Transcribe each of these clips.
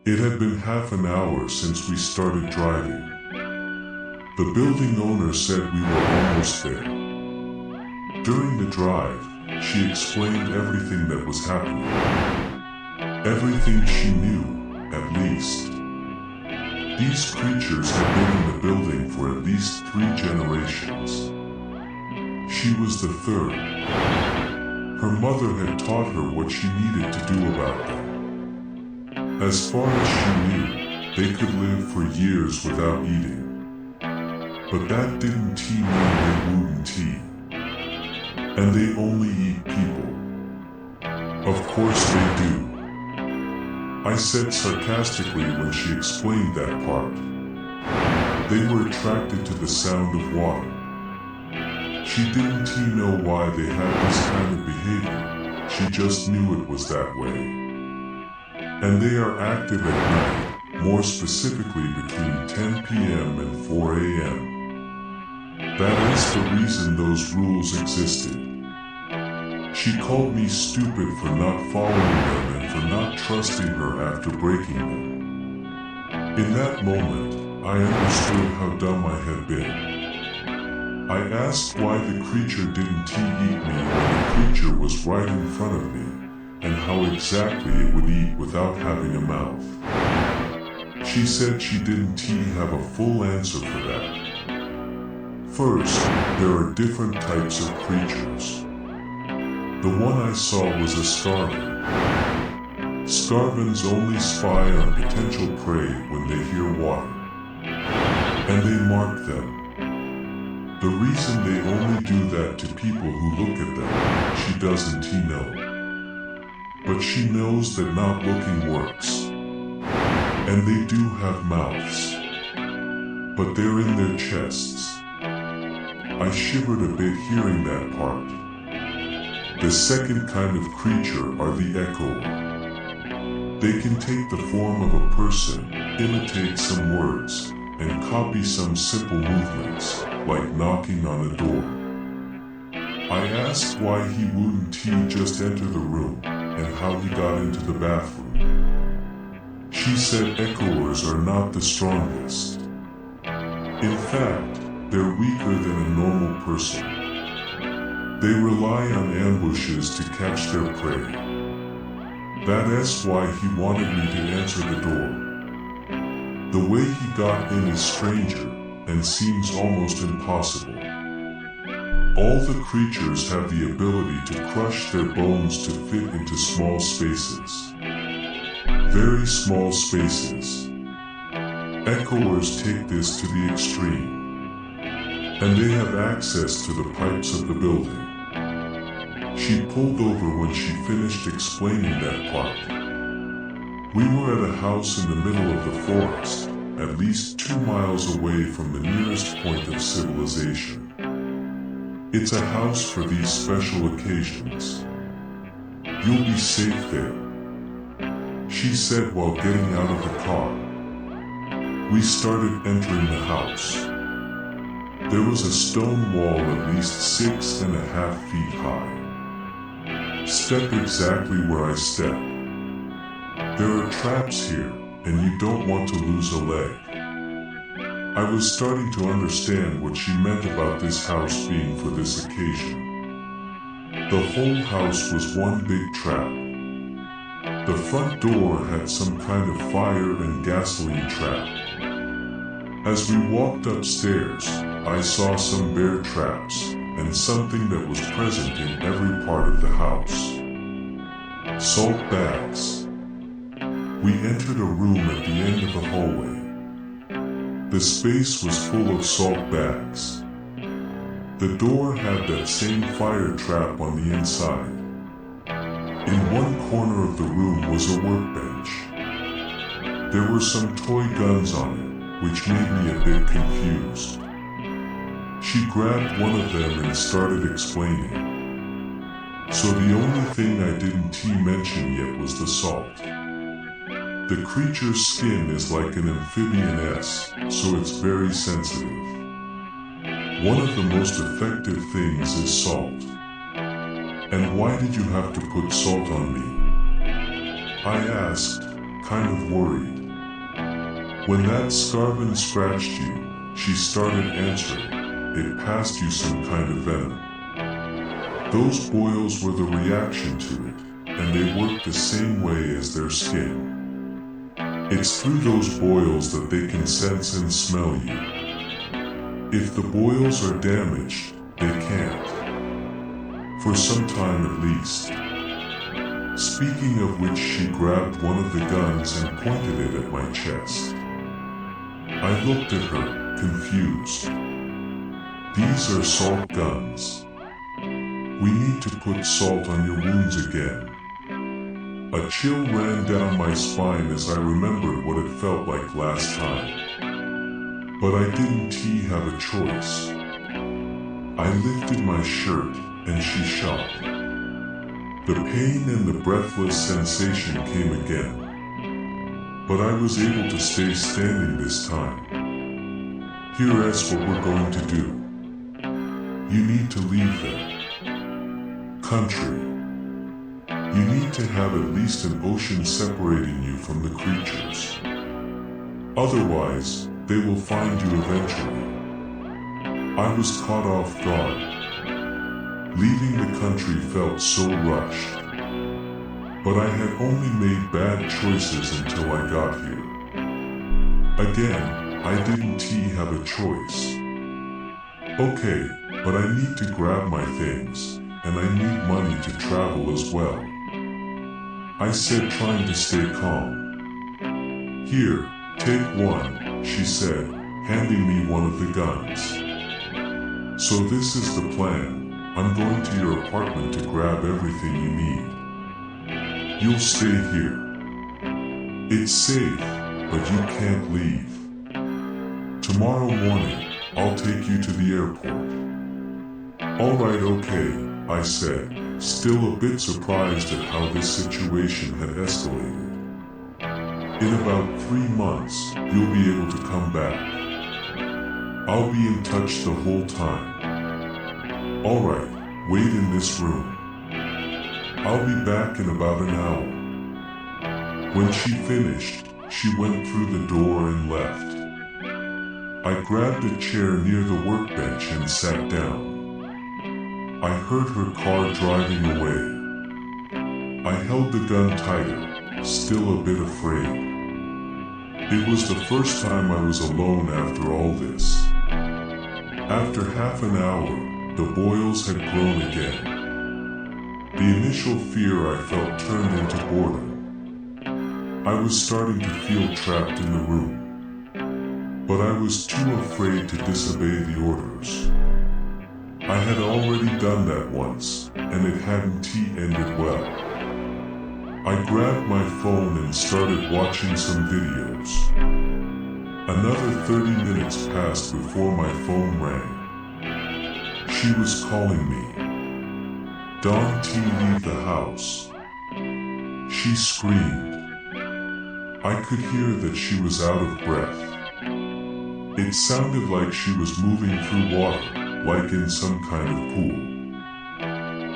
It had been half an hour since we started driving. The building owner said we were almost there. During the drive, she explained everything that was happening. Everything she knew, at least. These creatures had been in the building for at least 3 generations. She was the 3rd. Her mother had taught her what she needed to do about them. As far as she knew, they could live for years without eating. But that didn't mean they wouldn't eat. And they only eat people. Of course they do. I said sarcastically when she explained that part. They were attracted to the sound of water. She didn't know why they had this kind of behavior, she just knew it was that way. And they are active at night, more specifically between 10 p.m. and 4 a.m. That is the reason those rules existed. She called me stupid for not following them and for not trusting her after breaking them. In that moment, I understood how dumb I had been. I asked why the creature didn't eat me when the creature was right in front of me, and how exactly it would eat without having a mouth. She said she didn't have a full answer for that. First, there are different types of creatures. The one I saw was a scarven. Scarvens only spy on potential prey when they hear water. And they mark them. The reason they only do that to people who look at them, she doesn't know. But she knows that not looking works. And they do have mouths. But they're in their chests. I shivered a bit hearing that part. The second kind of creature are the echoer. They can take the form of a person, imitate some words, and copy some simple movements, like knocking on a door. I asked why he wouldn't just enter the room, and how he got into the bathroom. She said echoers are not the strongest. In fact, they're weaker than a normal person. They rely on ambushes to catch their prey. That is why he wanted me to answer the door. The way he got in is stranger, and seems almost impossible. All the creatures have the ability to crush their bones to fit into small spaces. Very small spaces. Echoers take this to the extreme. And they have access to the pipes of the building. She pulled over when she finished explaining that part. We were at a house in the middle of the forest, at least 2 miles away from the nearest point of civilization. It's a house for these special occasions. You'll be safe there, she said while getting out of the car. We started entering the house. There was a stone wall at least 6.5 feet high. Step exactly where I stepped. There are traps here, and you don't want to lose a leg. I was starting to understand what she meant about this house being for this occasion. The whole house was one big trap. The front door had some kind of fire and gasoline trap. As we walked upstairs, I saw some bear traps, and something that was present in every part of the house. Salt bags. We entered a room at the end of the hallway. The space was full of salt bags. The door had that same fire trap on the inside. In one corner of the room was a workbench. There were some toy guns on it, which made me a bit confused. She grabbed one of them and started explaining. So the only thing I didn't mention yet was the salt. The creature's skin is like an amphibian, so it's very sensitive. One of the most effective things is salt. And why did you have to put salt on me? I asked, kind of worried. When that scarven scratched you, she started answering. It passed you some kind of venom. Those boils were the reaction to it, and they work the same way as their skin. It's through those boils that they can sense and smell you. If the boils are damaged, they can't. For some time at least. Speaking of which, she grabbed one of the guns and pointed it at my chest. I looked at her, confused. These are salt guns. We need to put salt on your wounds again. A chill ran down my spine as I remembered what it felt like last time. But I didn't have a choice. I lifted my shirt, and she shot. The pain and the breathless sensation came again. But I was able to stay standing this time. Here's what we're going to do. You need to leave them. Country. You need to have at least an ocean separating you from the creatures. Otherwise, they will find you eventually. I was caught off guard. Leaving the country felt so rushed. But I had only made bad choices until I got here. Again, I didn't have a choice. Okay, but I need to grab my things, and I need money to travel as well. I said, trying to stay calm. Here, take one, she said, handing me one of the guns. So this is the plan. I'm going to your apartment to grab everything you need. You'll stay here. It's safe, but you can't leave. Tomorrow morning, I'll take you to the airport. All right, okay, I said, still a bit surprised at how this situation had escalated. In about 3 months, you'll be able to come back. I'll be in touch the whole time. All right, wait in this room. I'll be back in about an hour. When she finished, she went through the door and left. I grabbed a chair near the workbench and sat down. I heard her car driving away. I held the gun tighter, still a bit afraid. It was the first time I was alone after all this. After half an hour, the boils had grown again. The initial fear I felt turned into boredom. I was starting to feel trapped in the room. But I was too afraid to disobey the orders. I had already done that once, and it hadn't ended well. I grabbed my phone and started watching some videos. Another 30 minutes passed before my phone rang. She was calling me. Dawn T, leave the house. She screamed. I could hear that she was out of breath. It sounded like she was moving through water, like in some kind of pool.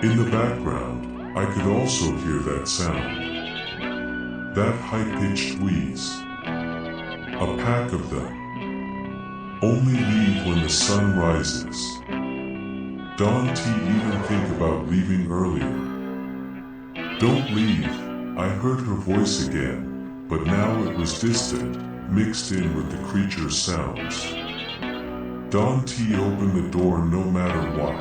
In the background, I could also hear that sound. That high-pitched wheeze. A pack of them. Only leave when the sun rises. Dawn T, even think about leaving earlier. Don't leave, I heard her voice again, but now it was distant, mixed in with the creature's sounds. Dawn T, opened the door no matter what.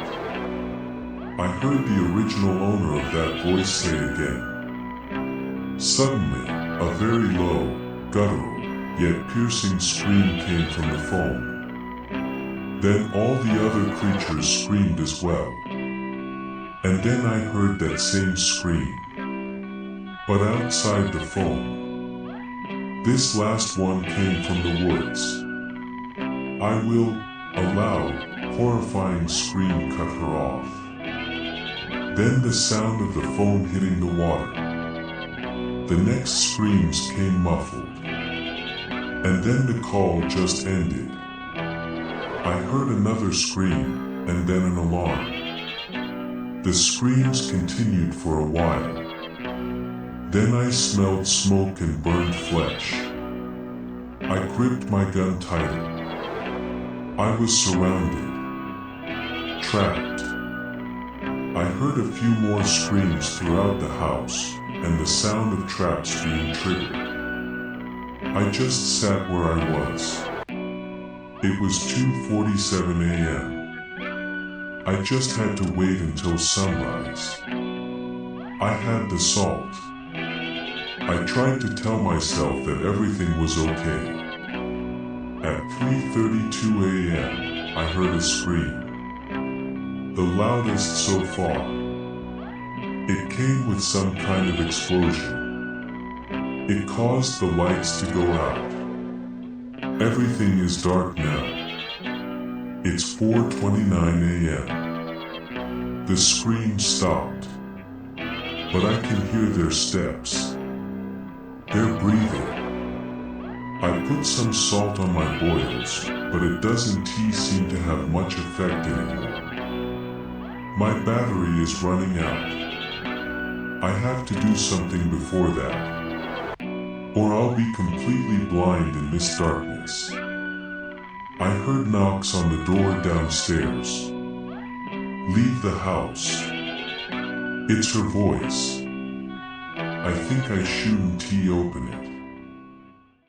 I heard the original owner of that voice say again. Suddenly, a very low, guttural, yet piercing scream came from the phone. Then all the other creatures screamed as well. And then I heard that same scream. But outside the phone. This last one came from the woods. I will, a loud, horrifying scream cut her off. Then the sound of the phone hitting the water. The next screams came muffled. And then the call just ended. I heard another scream, and then an alarm. The screams continued for a while. Then I smelled smoke and burned flesh. I gripped my gun tighter. I was surrounded. Trapped. I heard a few more screams throughout the house, and the sound of traps being triggered. I just sat where I was. It was 2:47 a.m. I just had to wait until sunrise. I had the salt. I tried to tell myself that everything was okay. At 3:32 a.m., I heard a scream. The loudest so far. It came with some kind of explosion. It caused the lights to go out. Everything is dark now. It's 4:29 a.m. The scream stopped. But I can hear their steps. They're breathing. I put some salt on my boils, but it doesn't seem to have much effect anymore. My battery is running out. I have to do something before that, or I'll be completely blind in this darkness. I heard knocks on the door downstairs. Leave the house. It's her voice. I think I shouldn't open it.